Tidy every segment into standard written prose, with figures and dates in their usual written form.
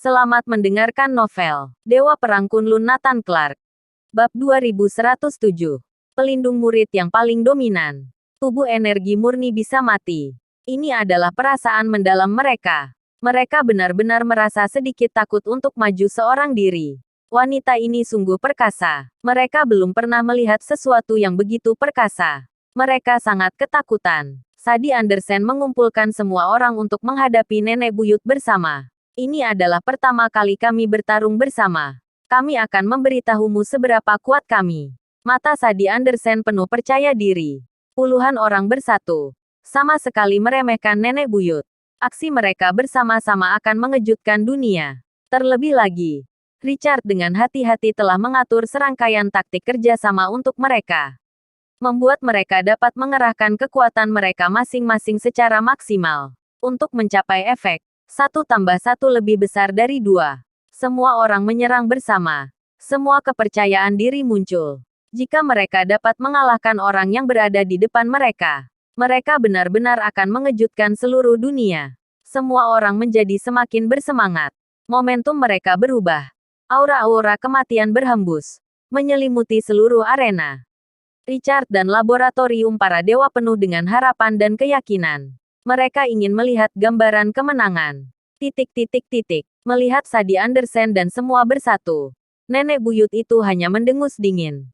Selamat mendengarkan novel Dewa Perang Kunlun Nathan Clark. Bab 2107. Pelindung murid yang paling dominan. Tubuh energi murni bisa mati. Ini adalah perasaan mendalam mereka. Mereka benar-benar merasa sedikit takut untuk maju seorang diri. Wanita ini sungguh perkasa. Mereka belum pernah melihat sesuatu yang begitu perkasa. Mereka sangat ketakutan. Sadi Andersen mengumpulkan semua orang untuk menghadapi nenek buyut bersama. Ini adalah pertama kali kami bertarung bersama. Kami akan memberitahumu seberapa kuat kami. Mata Sadi Andersen penuh percaya diri. Puluhan orang bersatu. Sama sekali meremehkan nenek buyut. Aksi mereka bersama-sama akan mengejutkan dunia. Terlebih lagi, Richard dengan hati-hati telah mengatur serangkaian taktik kerjasama untuk mereka. Membuat mereka dapat mengerahkan kekuatan mereka masing-masing secara maksimal. Untuk mencapai efek 1+1 lebih besar dari 2. Semua orang menyerang bersama. Semua kepercayaan diri muncul. Jika mereka dapat mengalahkan orang yang berada di depan mereka, mereka benar-benar akan mengejutkan seluruh dunia. Semua orang menjadi semakin bersemangat. Momentum mereka berubah. Aura-aura kematian berhembus, menyelimuti seluruh arena. Richard dan laboratorium para dewa penuh dengan harapan dan keyakinan. Mereka ingin melihat gambaran kemenangan. Melihat Sadi Andersen dan semua bersatu. Nenek buyut itu hanya mendengus dingin.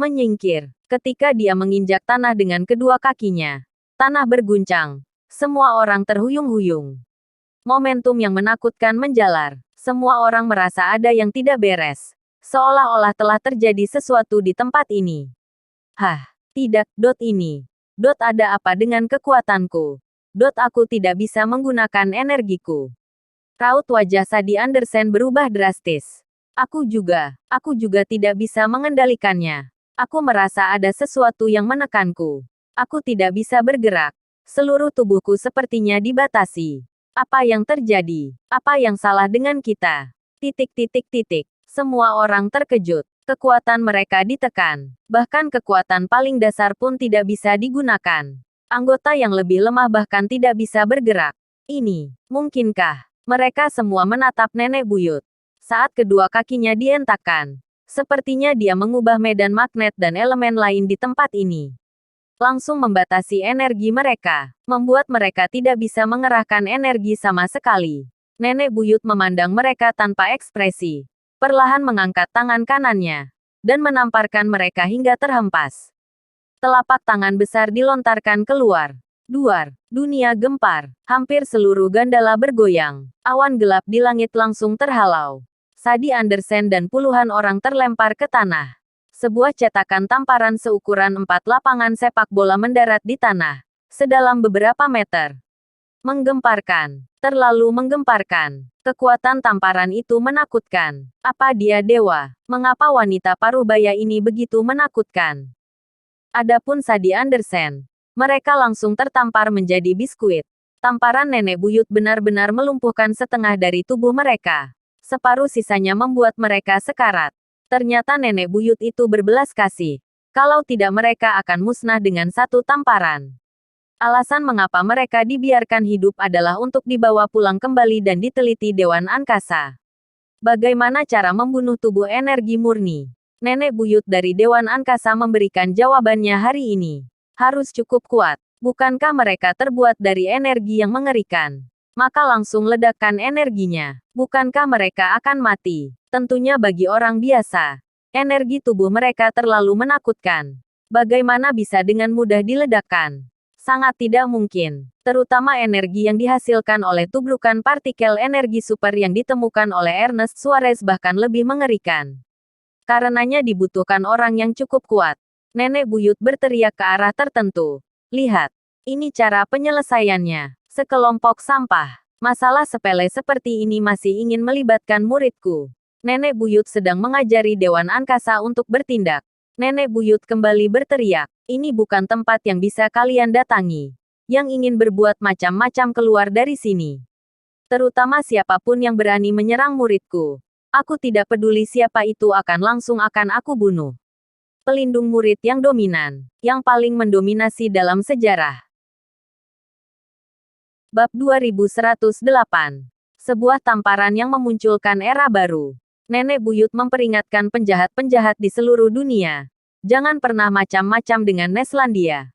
Menyingkir. Ketika dia menginjak tanah dengan kedua kakinya. Tanah berguncang. Semua orang terhuyung-huyung. Momentum yang menakutkan menjalar. Semua orang merasa ada yang tidak beres. Seolah-olah telah terjadi sesuatu di tempat ini. Tidak, ini. Ada apa dengan kekuatanku? Aku tidak bisa menggunakan energiku. Raut wajah Sadi Andersen berubah drastis. Aku juga tidak bisa mengendalikannya. Aku merasa ada sesuatu yang menekanku. Aku tidak bisa bergerak. Seluruh tubuhku sepertinya dibatasi. Apa yang terjadi? Apa yang salah dengan kita? Semua orang terkejut. Kekuatan mereka ditekan. Bahkan kekuatan paling dasar pun tidak bisa digunakan. Anggota yang lebih lemah bahkan tidak bisa bergerak. Ini, mungkinkah? Mereka semua menatap nenek buyut. Saat kedua kakinya dihentakkan. Sepertinya dia mengubah medan magnet dan elemen lain di tempat ini. Langsung membatasi energi mereka. Membuat mereka tidak bisa mengerahkan energi sama sekali. Nenek buyut memandang mereka tanpa ekspresi. Perlahan mengangkat tangan kanannya. Dan menamparkan mereka hingga terhempas. Telapak tangan besar dilontarkan keluar. Dunia gempar. Hampir seluruh gandala bergoyang. Awan gelap di langit langsung terhalau. Sadi Andersen dan puluhan orang terlempar ke tanah. Sebuah cetakan tamparan seukuran 4 lapangan sepak bola mendarat di tanah. Sedalam beberapa meter. Menggemparkan. Terlalu menggemparkan. Kekuatan tamparan itu menakutkan. Apa dia dewa? Mengapa wanita parubaya ini begitu menakutkan? Adapun Sadi Andersen, mereka langsung tertampar menjadi biskuit. Tamparan nenek buyut benar-benar melumpuhkan setengah dari tubuh mereka. Separuh sisanya membuat mereka sekarat. Ternyata nenek buyut itu berbelas kasih. Kalau tidak mereka akan musnah dengan satu tamparan. Alasan mengapa mereka dibiarkan hidup adalah untuk dibawa pulang kembali dan diteliti Dewan Angkasa. Bagaimana cara membunuh tubuh energi murni? Nenek buyut dari Dewan Angkasa memberikan jawabannya hari ini. Harus cukup kuat. Bukankah mereka terbuat dari energi yang mengerikan? Maka langsung ledakkan energinya. Bukankah mereka akan mati? Tentunya bagi orang biasa. Energi tubuh mereka terlalu menakutkan. Bagaimana bisa dengan mudah diledakkan? Sangat tidak mungkin. Terutama energi yang dihasilkan oleh tubrukan partikel energi super yang ditemukan oleh Ernest Suarez bahkan lebih mengerikan. Karenanya dibutuhkan orang yang cukup kuat. Nenek buyut berteriak ke arah tertentu. Lihat. Ini cara penyelesaiannya. Sekelompok sampah. Masalah sepele seperti ini masih ingin melibatkan muridku. Nenek buyut sedang mengajari Dewan Angkasa untuk bertindak. Nenek buyut kembali berteriak. Ini bukan tempat yang bisa kalian datangi. Yang ingin berbuat macam-macam keluar dari sini. Terutama siapapun yang berani menyerang muridku. Aku tidak peduli siapa itu akan aku bunuh. Pelindung murid yang dominan. Yang paling mendominasi dalam sejarah. Bab 2108. Sebuah tamparan yang memunculkan era baru. Nenek buyut memperingatkan penjahat-penjahat di seluruh dunia. Jangan pernah macam-macam dengan Neslandia.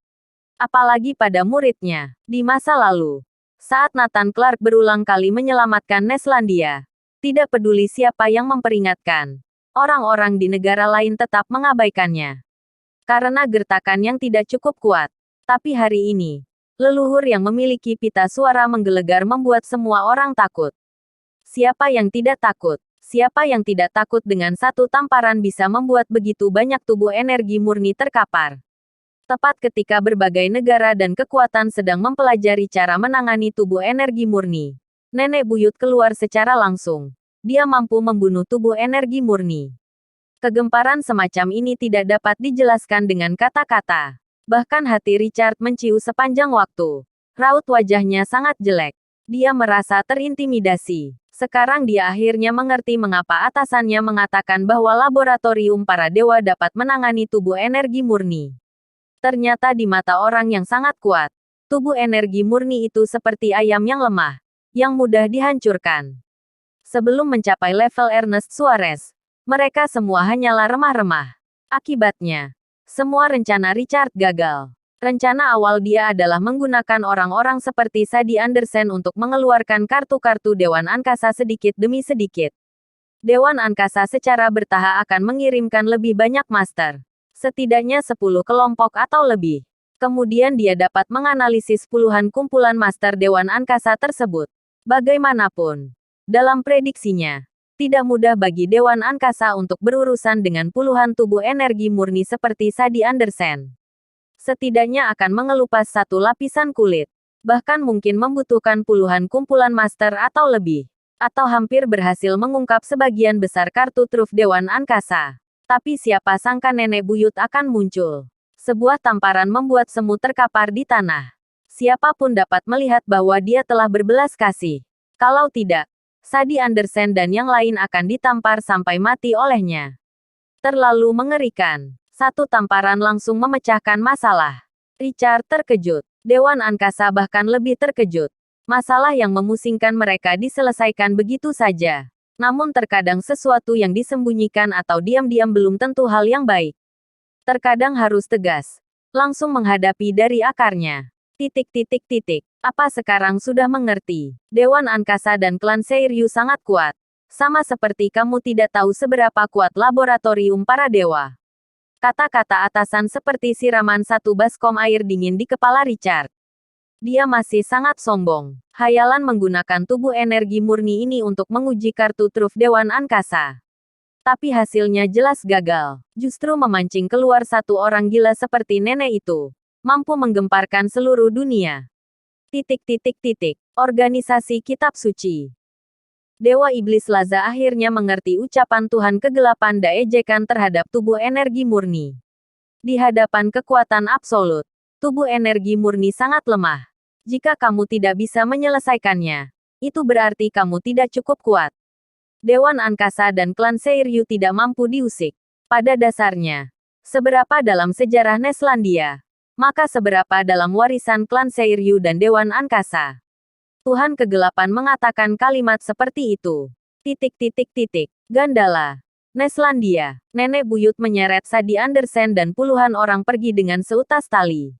Apalagi pada muridnya. Di masa lalu, saat Nathan Clark berulang kali menyelamatkan Neslandia, tidak peduli siapa yang memperingatkan, orang-orang di negara lain tetap mengabaikannya. Karena gertakan yang tidak cukup kuat. Tapi hari ini, leluhur yang memiliki pita suara menggelegar membuat semua orang takut. Siapa yang tidak takut? Siapa yang tidak takut dengan satu tamparan bisa membuat begitu banyak tubuh energi murni terkapar? Tepat ketika berbagai negara dan kekuatan sedang mempelajari cara menangani tubuh energi murni, nenek buyut keluar secara langsung. Dia mampu membunuh tubuh energi murni. Kegemparan semacam ini tidak dapat dijelaskan dengan kata-kata. Bahkan hati Richard menciu sepanjang waktu. Raut wajahnya sangat jelek. Dia merasa terintimidasi. Sekarang dia akhirnya mengerti mengapa atasannya mengatakan bahwa laboratorium para dewa dapat menangani tubuh energi murni. Ternyata di mata orang yang sangat kuat, tubuh energi murni itu seperti ayam yang lemah, yang mudah dihancurkan. Sebelum mencapai level Ernest Suarez, mereka semua hanyalah remah-remah. Akibatnya, semua rencana Richard gagal. Rencana awal dia adalah menggunakan orang-orang seperti Sadie Anderson untuk mengeluarkan kartu-kartu Dewan Angkasa sedikit demi sedikit. Dewan Angkasa secara bertahap akan mengirimkan lebih banyak master. Setidaknya 10 kelompok atau lebih. Kemudian dia dapat menganalisis puluhan kumpulan master Dewan Angkasa tersebut. Bagaimanapun, dalam prediksinya, tidak mudah bagi Dewan Angkasa untuk berurusan dengan puluhan tubuh energi murni seperti Sadie Anderson. Setidaknya akan mengelupas satu lapisan kulit. Bahkan mungkin membutuhkan puluhan kumpulan master atau lebih. Atau hampir berhasil mengungkap sebagian besar kartu truf Dewan Angkasa. Tapi siapa sangka nenek buyut akan muncul. Sebuah tamparan membuat semut terkapar di tanah. Siapapun dapat melihat bahwa dia telah berbelas kasih. Kalau tidak, Sadie Anderson dan yang lain akan ditampar sampai mati olehnya. Terlalu mengerikan. Satu tamparan langsung memecahkan masalah. Richard terkejut. Dewan Angkasa bahkan lebih terkejut. Masalah yang memusingkan mereka diselesaikan begitu saja. Namun terkadang sesuatu yang disembunyikan atau diam-diam belum tentu hal yang baik. Terkadang harus tegas. Langsung menghadapi dari akarnya. Apa sekarang sudah mengerti? Dewan Angkasa dan klan Seiryu sangat kuat. Sama seperti kamu tidak tahu seberapa kuat laboratorium para dewa. Kata-kata atasan seperti siraman satu baskom air dingin di kepala Richard. Dia masih sangat sombong. Hayalan menggunakan tubuh energi murni ini untuk menguji kartu truf Dewan Angkasa. Tapi hasilnya jelas gagal. Justru memancing keluar satu orang gila seperti nenek itu. Mampu menggemparkan seluruh dunia. Organisasi Kitab Suci. Dewa Iblis Laza akhirnya mengerti ucapan Tuhan kegelapan dan ejekan terhadap tubuh energi murni. Di hadapan kekuatan absolut, tubuh energi murni sangat lemah. Jika kamu tidak bisa menyelesaikannya, itu berarti kamu tidak cukup kuat. Dewan Angkasa dan klan Seiryu tidak mampu diusik. Pada dasarnya, seberapa dalam sejarah Neslandia, maka seberapa dalam warisan klan Seiryu dan Dewan Angkasa. Tuhan kegelapan mengatakan kalimat seperti itu. Gandala. Neslandia. Nenek buyut menyeret Sadie Anderson dan puluhan orang pergi dengan seutas tali.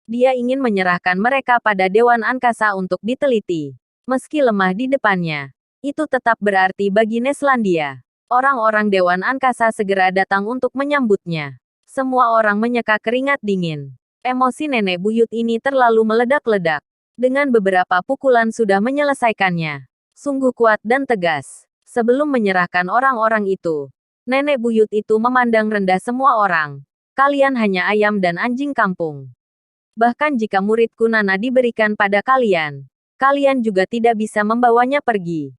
Dia ingin menyerahkan mereka pada Dewan Angkasa untuk diteliti. Meski lemah di depannya, itu tetap berarti bagi Neslandia. Orang-orang Dewan Angkasa segera datang untuk menyambutnya. Semua orang menyeka keringat dingin. Emosi nenek buyut ini terlalu meledak-ledak. Dengan beberapa pukulan sudah menyelesaikannya. Sungguh kuat dan tegas. Sebelum menyerahkan orang-orang itu, nenek buyut itu memandang rendah semua orang. Kalian hanya ayam dan anjing kampung. Bahkan jika muridku Nana diberikan pada kalian, kalian juga tidak bisa membawanya pergi.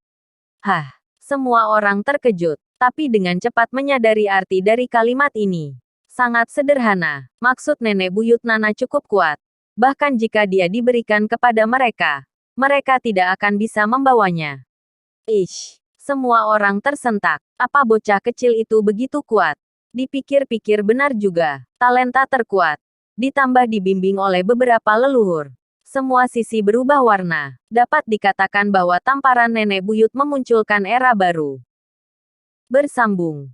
Hah, semua orang terkejut, tapi dengan cepat menyadari arti dari kalimat ini. Sangat sederhana, maksud nenek buyut Nana cukup kuat. Bahkan jika dia diberikan kepada mereka, mereka tidak akan bisa membawanya. Semua orang tersentak. Apa bocah kecil itu begitu kuat? Dipikir-pikir benar juga. Talenta terkuat. Ditambah dibimbing oleh beberapa leluhur. Semua sisi berubah warna. Dapat dikatakan bahwa tamparan nenek buyut memunculkan era baru. Bersambung.